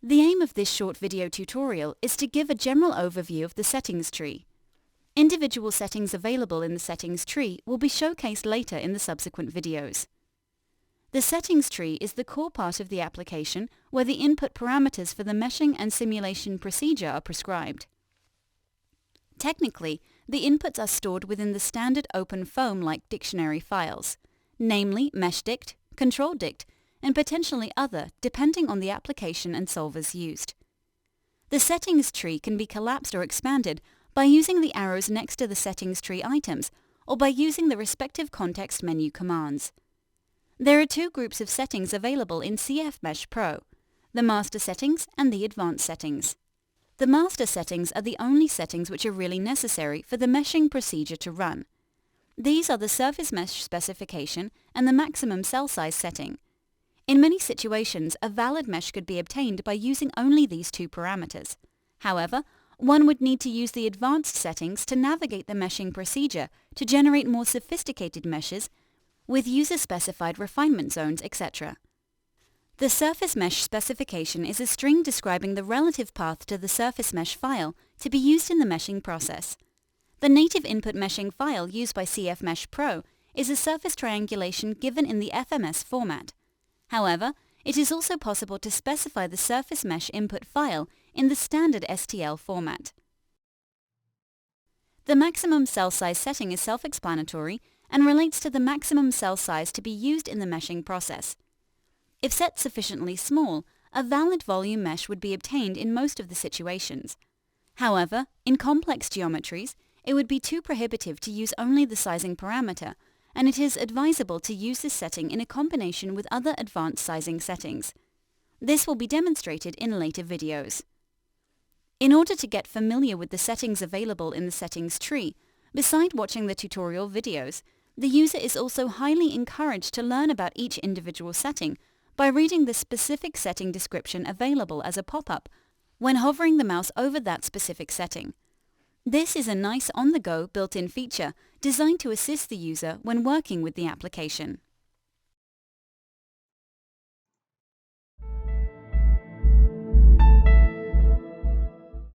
The aim of this short video tutorial is to give a general overview of the settings tree. Individual settings available in the settings tree will be showcased later in the subsequent videos. The settings tree is the core part of the application where the input parameters for the meshing and simulation procedure are prescribed. Technically, the inputs are stored within the standard OpenFOAM-like dictionary files, namely meshdict, controldict, and potentially other, depending on the application and solvers used. The settings tree can be collapsed or expanded by using the arrows next to the settings tree items or by using the respective context menu commands. There are two groups of settings available in CFMesh Pro, the master settings and the advanced settings. The master settings are the only settings which are really necessary for the meshing procedure to run. These are the surface mesh specification and the maximum cell size setting. In many situations, a valid mesh could be obtained by using only these two parameters. However, one would need to use the advanced settings to navigate the meshing procedure to generate more sophisticated meshes with user-specified refinement zones, etc. The surface mesh specification is a string describing the relative path to the surface mesh file to be used in the meshing process. The native input meshing file used by CFMesh Pro is a surface triangulation given in the FMS format. However, it is also possible to specify the surface mesh input file in the standard STL format. The maximum cell size setting is self-explanatory and relates to the maximum cell size to be used in the meshing process. If set sufficiently small, a valid volume mesh would be obtained in most of the situations. However, in complex geometries, it would be too prohibitive to use only the sizing parameter, and it is advisable to use this setting in a combination with other advanced sizing settings. This will be demonstrated in later videos. In order to get familiar with the settings available in the settings tree, beside watching the tutorial videos, the user is also highly encouraged to learn about each individual setting by reading the specific setting description available as a pop-up when hovering the mouse over that specific setting. This is a nice on-the-go built-in feature designed to assist the user when working with the application.